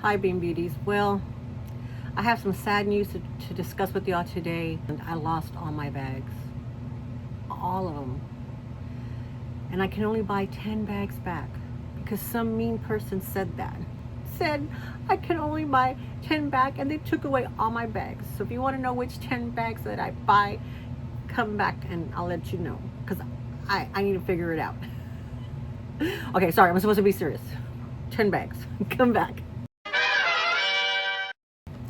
Hi Bean Beauties. Well, I have some sad news to discuss with y'all today. And I lost all my bags. All of them. And I can only buy 10 bags back because some mean person said that. Said I can only buy 10 back and they took away all my bags. So if you want to know which 10 bags that I buy, come back and I'll let you know because I need to figure it out. Okay, sorry, I'm supposed to be serious. 10 bags. Come back.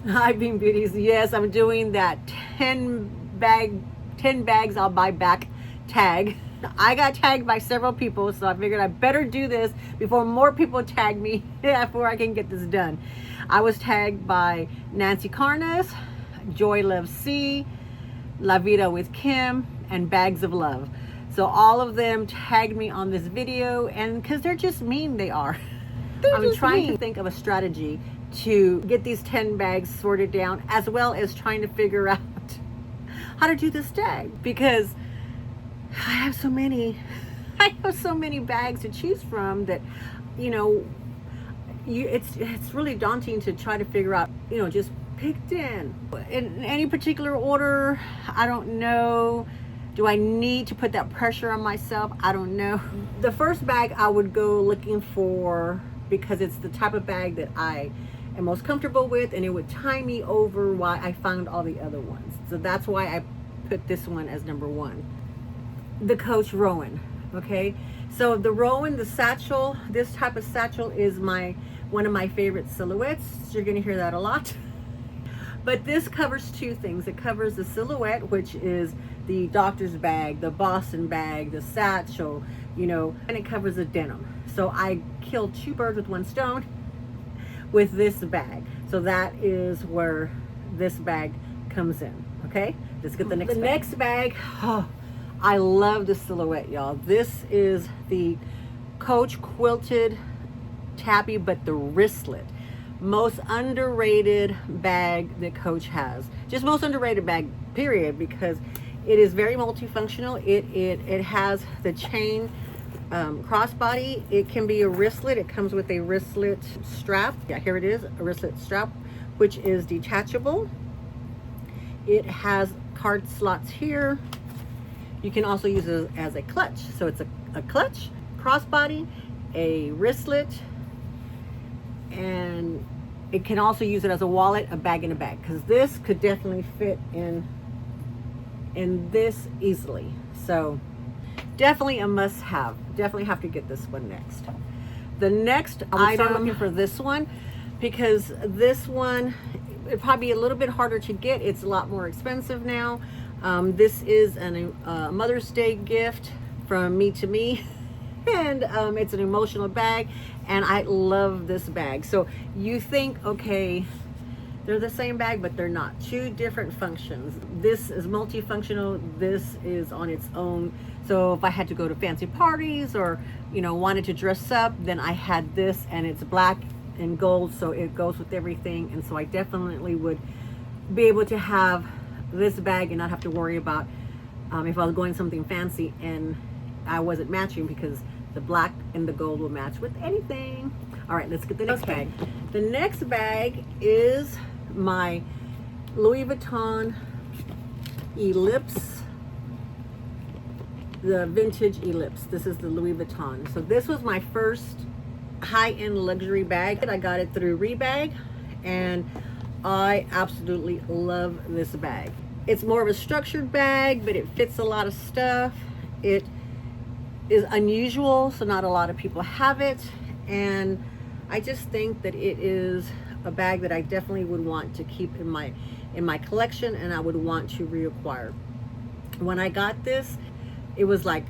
Hi Bean Beauties. Yes, I'm doing that 10 bags I'll buy back tag. I got tagged by several people, so I figured I better do this before more people tag me before I can get this done. I was tagged by Nancy Karnas, JoyLoveC, Vida With Kim, and BagsOfLuv. So all of them tagged me on this video, and because they're just mean, they are. I'm trying to think of a strategy to get these 10 bags sorted down, as well as trying to figure out how to do this tag, because I have so many bags to choose from that, you know, it's really daunting to try to figure out, you know, just picked in any particular order. I don't know. Do I need to put that pressure on myself? I don't know. The first bag I would go looking for, because it's the type of bag that I am most comfortable with, and it would tie me over while I found all the other ones. So that's why I put this one as number one. The Coach Rowan. Okay, so the Rowan, the satchel, this type of satchel is one of my favorite silhouettes. You're gonna hear that a lot. But this covers two things. It covers the silhouette, which is the doctor's bag, the Boston bag, the satchel, you know, and it covers the denim. So I killed two birds with one stone with this bag. So that is where this bag comes in. Okay, let's get the next bag. The next bag, oh, I love the silhouette, y'all. This is the Coach Quilted Tabby, but the wristlet. Most underrated bag that Coach has. Just most underrated bag, period, because it is very multifunctional. It has the chain crossbody. It can be a wristlet. It comes with a wristlet strap. Yeah, here it is, a wristlet strap, which is detachable. It has card slots here. You can also use it as a clutch. So it's a clutch, crossbody, a wristlet, and it can also use it as a wallet, a bag, and a bag, because this could definitely fit in this easily. So definitely a must-have. Definitely have to get this one next. The next item, I'm looking for this one, because this one it'd probably be a little bit harder to get. It's a lot more expensive now. This is a Mother's Day gift from me to me. And it's an emotional bag, and I love this bag. So you think, okay, they're the same bag, but they're not. Two different functions. This is multifunctional. This is on its own. So if I had to go to fancy parties or, you know, wanted to dress up, then I had this, and it's black and gold, so it goes with everything. And so I definitely would be able to have this bag and not have to worry about if I was going something fancy and I wasn't matching, because the black and the gold will match with anything. All right, let's get the next bag. The next bag is my Louis Vuitton Elipse, the vintage Elipse. This is the Louis Vuitton. So this was my first high-end luxury bag. I got it through Rebag, and I absolutely love this bag. It's more of a structured bag, but it fits a lot of stuff. It is unusual, so not a lot of people have it, and I just think that it is a bag that I definitely would want to keep in my collection, and I would want to reacquire. When I got this, it was like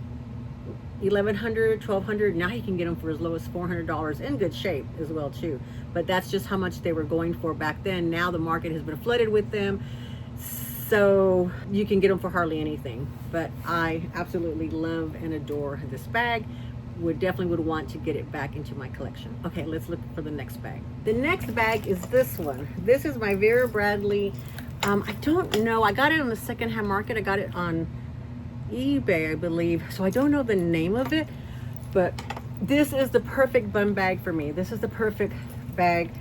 $1,100, $1,200. Now you can get them for as low as $400 in good shape as well too. But that's just how much they were going for back then. Now the market has been flooded with them, so you can get them for hardly anything. But I absolutely love and adore this bag. Definitely would want to get it back into my collection. Okay, let's look for the next bag. The next bag is this one. This is my Vera Bradley. I don't know, I got it on the secondhand market. I got it on eBay, I believe, so I don't know the name of it, but this is the perfect bum bag for me. This is the perfect bag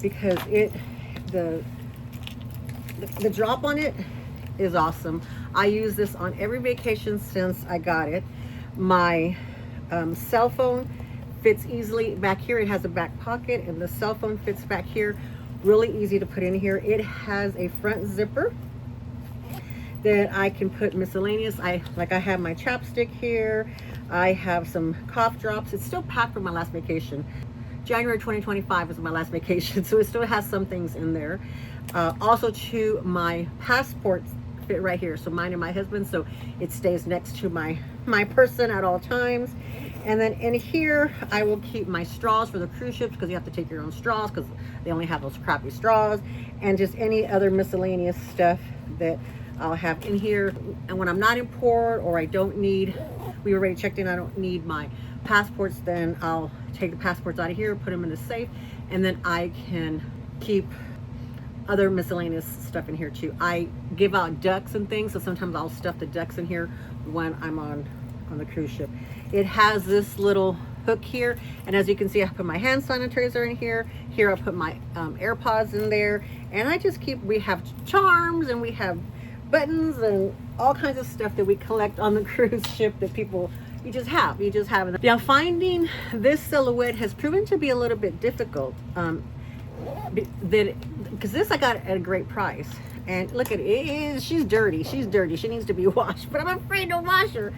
because the drop on it is awesome. I use this on every vacation since I got it. My cell phone fits easily back here. It has a back pocket, and the cell phone fits back here. Really easy to put in here. It has a front zipper that I can put miscellaneous. I have my chapstick here. I have some cough drops. It's still packed from my last vacation. January 2025 was my last vacation, so it still has some things in there. Also, to my passports fit right here, so mine and my husband's, so it stays next to my person at all times. And then in here I will keep my straws for the cruise ships, because you have to take your own straws because they only have those crappy straws, and just any other miscellaneous stuff that I'll have in here. And when I'm not in port, or I don't need, we already checked in, I don't need my passports, then I'll take the passports out of here, put them in the safe, and then I can keep other miscellaneous stuff in here too. I give out ducks and things, so sometimes I'll stuff the ducks in here when I'm on the cruise ship. It has this little hook here, and as you can see, I put my hand sanitizer in here. Here I put my AirPods in there, and I just keep, we have charms and we have buttons and all kinds of stuff that we collect on the cruise ship that people, you just have. Now, finding this silhouette has proven to be a little bit difficult, because this I got at a great price. And look at it, she's dirty, she needs to be washed, but I'm afraid to wash her.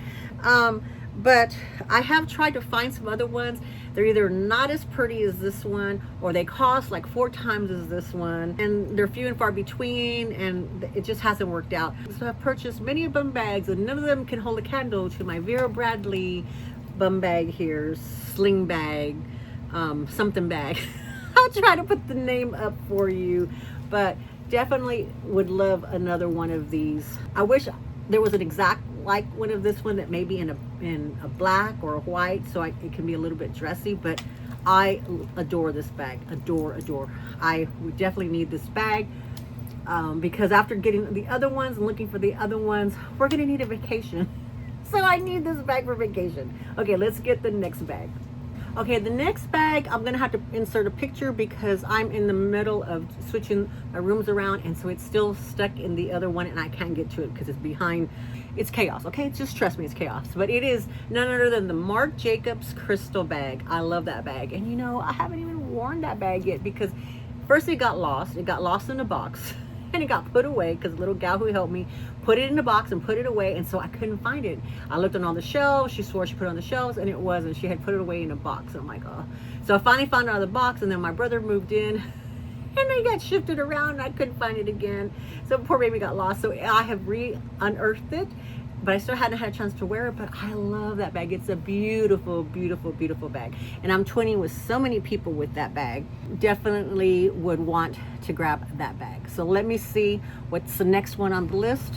But I have tried to find some other ones. They're either not as pretty as this one, or they cost like 4 times as this one, and they're few and far between, and it just hasn't worked out. So I've purchased many bum bags, and none of them can hold a candle to my Vera Bradley bum bag here, sling bag, something bag. I'll try to put the name up for you, but definitely would love another one of these. I wish there was an exact like one of this one that may be in a black or a white, so it can be a little bit dressy, but I adore this bag. Adore. I would definitely need this bag, because after getting the other ones and looking for the other ones, we're gonna need a vacation. So I need this bag for vacation. Okay, let's get the next bag. Okay, the next bag, I'm gonna have to insert a picture because I'm in the middle of switching my rooms around, and so it's still stuck in the other one and I can't get to it because it's behind. It's chaos, okay? Just trust me, it's chaos. But it is none other than the Marc Jacobs crystal bag. I love that bag. And you know, I haven't even worn that bag yet because first it got lost. It got lost in a box and it got put away because the little gal who helped me put it in the box and put it away, and so I couldn't find it. I looked on all the shelves. She swore she put it on the shelves, and it wasn't. She had put it away in a box. I'm like, oh. So I finally found it out of the box, and then my brother moved in and they got shifted around and I couldn't find it again. So poor baby got lost. So I have unearthed it, but I still hadn't had a chance to wear it. But I love that bag. It's a beautiful bag, and I'm twinning with so many people with that bag. Definitely would want to grab that bag. So let me see what's the next one on the list.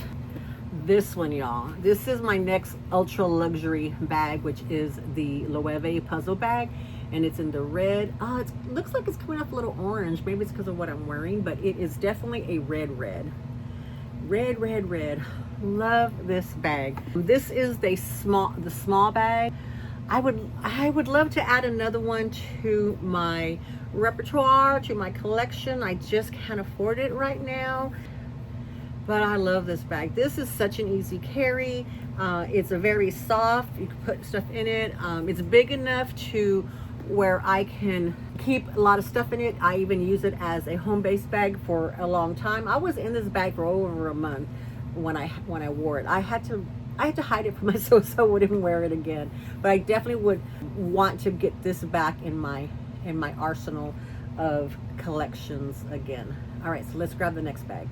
This one, y'all. This is my next ultra luxury bag, which is the Loewe puzzle bag, and it's in the red. Oh, it looks like it's coming off a little orange. Maybe it's because of what I'm wearing, but it is definitely a red. Love this bag. This is the small bag. I would love to add another one to my repertoire, to my collection. I just can't afford it right now, but I love this bag. This is such an easy carry. It's a very soft, you can put stuff in it. It's big enough to where I can keep a lot of stuff in it. I even use it as a home-based bag for a long time. I was in this bag for over a month when I wore it. I had to hide it from myself so I wouldn't wear it again. But I definitely would want to get this back in my arsenal of collections again. All right, so let's grab the next bag.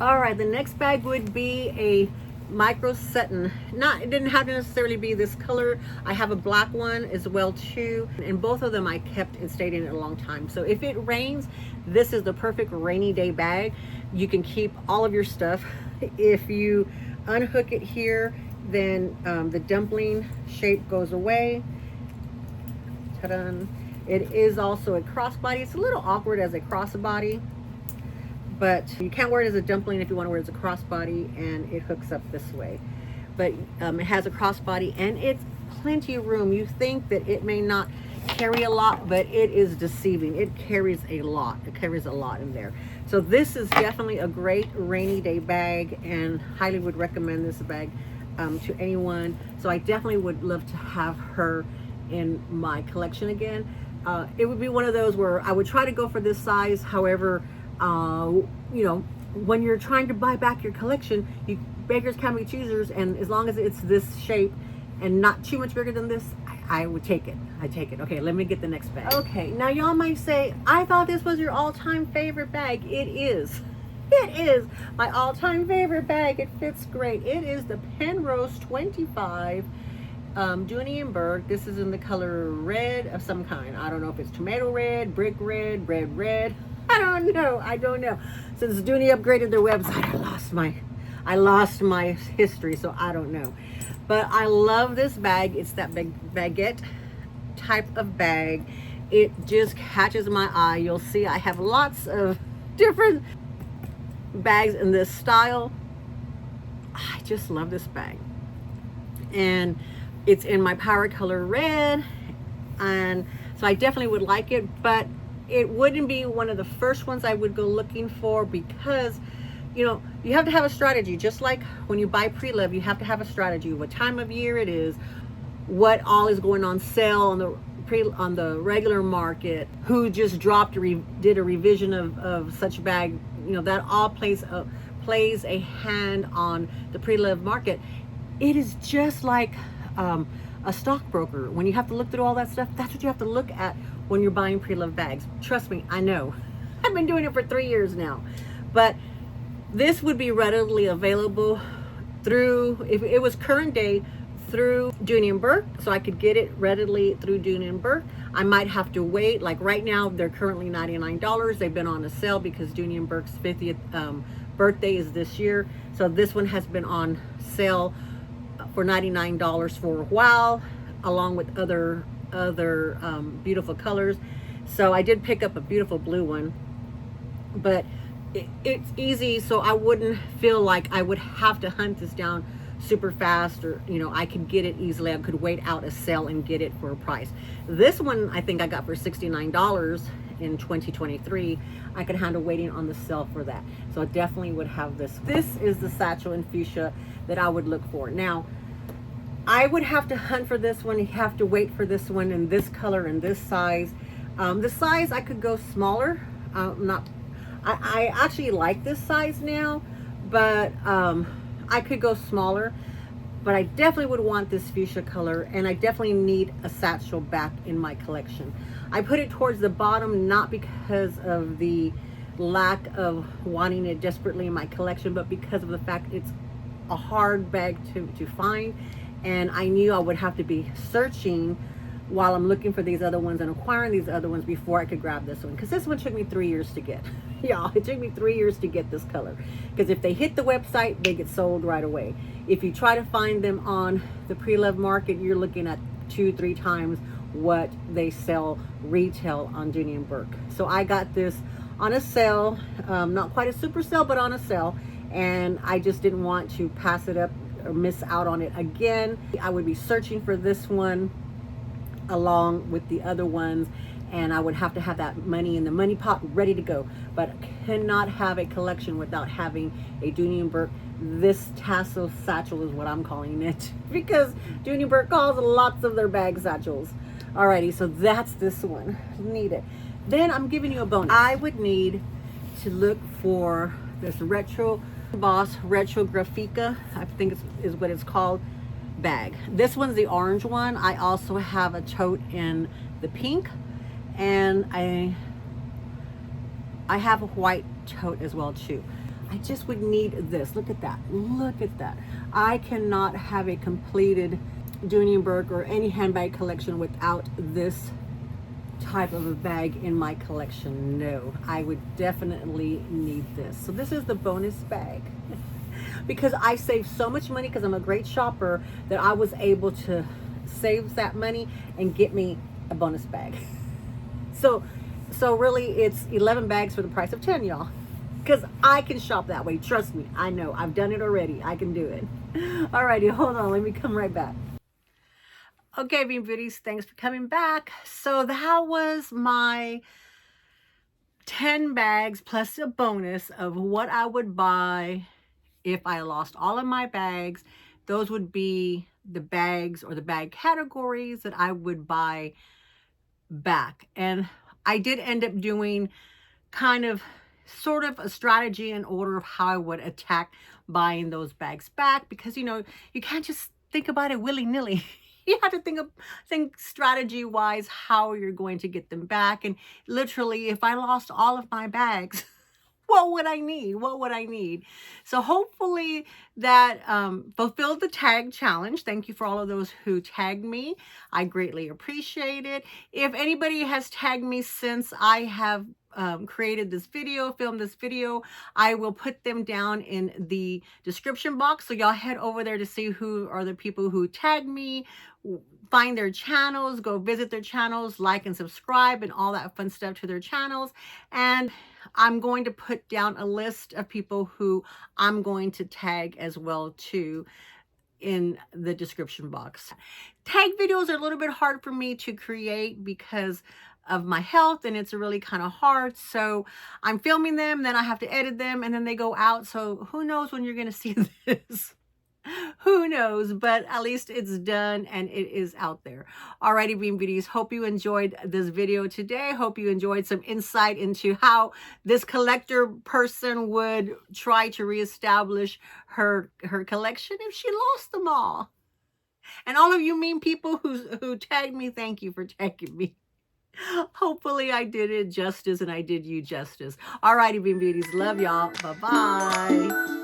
All right, the next bag would be a micro Sutton. It didn't have to necessarily be this color. I have a black one as well too, and both of them I kept and stayed in it a long time. So if it rains, this is the perfect rainy day bag. You can keep all of your stuff. If you unhook it here, then the dumpling shape goes away. Ta-da. It is also a crossbody. It's a little awkward as a crossbody, but you can't wear it as a dumpling if you want to wear it as a crossbody, and it hooks up this way. But it has a crossbody and it's plenty of room. You think that it may not carry a lot, but it is deceiving. It carries a lot. It carries a lot in there. So this is definitely a great rainy day bag, and highly would recommend this bag to anyone. So I definitely would love to have her in my collection again. It would be one of those where I would try to go for this size. However, you know, when you're trying to buy back your collection, beggars can't be choosers, and as long as it's this shape and not too much bigger than this, I would take it. I take it. Okay, let me get the next bag. Okay, now y'all might say, I thought this was your all-time favorite bag. It is. It is my all-time favorite bag. It fits great. It is the Penrose 25 Dooney and Bourke. This is in the color red of some kind. I don't know if it's tomato red, brick red, red. I don't know. Since Dooney upgraded their website, I lost my history, so I don't know. But I love this bag. It's that baguette type of bag. It just catches my eye. You'll see I have lots of different bags in this style. I just love this bag. And it's in my power color red. And so I definitely would like it, but it wouldn't be one of the first ones I would go looking for, because you know, you have to have a strategy. Just like when you buy pre-loved, you have to have a strategy. What time of year it is, what all is going on sale on the regular market, who just did a revision of such bag. You know, that all plays a hand on the pre-loved market. It is just like a stockbroker. When you have to look through all that stuff, that's what you have to look at when you're buying pre-loved bags. Trust me, I know. I've been doing it for 3 years now. But this would be readily available through, if it was current day, through Dooney and Bourke, so I could get it readily through Dooney and Bourke. I might have to wait. Like right now, they're currently $99. They've been on a sale because Dooney and Bourke's 50th birthday is this year. So this one has been on sale for $99 for a while, along with other beautiful colors. So I did pick up a beautiful blue one, but it's easy, so I wouldn't feel like I would have to hunt this down super fast, or you know, I could get it easily. I could wait out a sale and get it for a price. This one I think I got for $69 in 2023. I could handle waiting on the sale for that, so I definitely would have this. This is the satchel in fuchsia that I would look for. Now I would have to hunt for this one. You have to wait for this one in this color and this size. The size I could go smaller. I actually like this size now, but I could go smaller. But I definitely would want this fuchsia color, and I definitely need a satchel back in my collection. I put it towards the bottom, not because of the lack of wanting it desperately in my collection, but because of the fact it's a hard bag to find, and I knew I would have to be searching while I'm looking for these other ones and acquiring these other ones before I could grab this one, because this one took me 3 years to get. Y'all, it took me 3 years to get this color, because if they hit the website, they get sold right away. If you try to find them on the pre-loved market, you're looking at 2-3 times what they sell retail on Dooney and Bourke. So I got this on a sale, not quite a super sale, but on a sale, and I just didn't want to pass it up or miss out on it again. I would be searching for this one along with the other ones, and I would have to have that money in the money pot ready to go. But I cannot have a collection without having a Dooney and Bourke. This tassel satchel is what I'm calling it, because Dooney and Bourke calls lots of their bag satchels. Alrighty, so that's this one. Need it. Then I'm giving you a bonus. I would need to look for this Retro Boss Retro Graphica, I think is what it's called, bag. This one's the orange one. I also have a tote in the pink, and I have a white tote as well too. I just would need this. Look at that. Look at that. I cannot have a completed Dooney and Bourke or any handbag collection without this type of a bag in my collection. No, I would definitely need this. So this is the bonus bag. Because I saved so much money, because I'm a great shopper, that I was able to save that money and get me a bonus bag. So really it's 11 bags for the price of 10, y'all. Because I can shop that way. Trust me, I know. I've done it already. I can do it. Alrighty, hold on. Let me come right back. Okay, Bean Beauties, thanks for coming back. So that was my 10 bags plus a bonus of what I would buy if I lost all of my bags. Those would be the bags or the bag categories that I would buy back. And I did end up doing kind of sort of a strategy in order of how I would attack buying those bags back, because you know, you can't just think about it willy-nilly. You have to think strategy wise how you're going to get them back. And literally, if I lost all of my bags, what would I need? What would I need? So hopefully that fulfilled the tag challenge. Thank you for all of those who tagged me. I greatly appreciate it. If anybody has tagged me since I have created this video, filmed this video, I will put them down in the description box. So y'all head over there to see who are the people who tagged me, find their channels, go visit their channels, like and subscribe and all that fun stuff to their channels. And I'm going to put down a list of people who I'm going to tag as well too in the description box. Tag videos are a little bit hard for me to create because of my health, and it's really kind of hard. So I'm filming them, then I have to edit them, and then they go out. So who knows when you're going to see this? Who knows? But at least it's done and it is out there. Alrighty, Bean Beauties, hope you enjoyed this video today. Hope you enjoyed some insight into how this collector person would try to reestablish her collection if she lost them all. And all of you mean people who tagged me, thank you for tagging me. Hopefully I did it justice and I did you justice. Alrighty, Bean Beauties, love y'all. Bye-bye.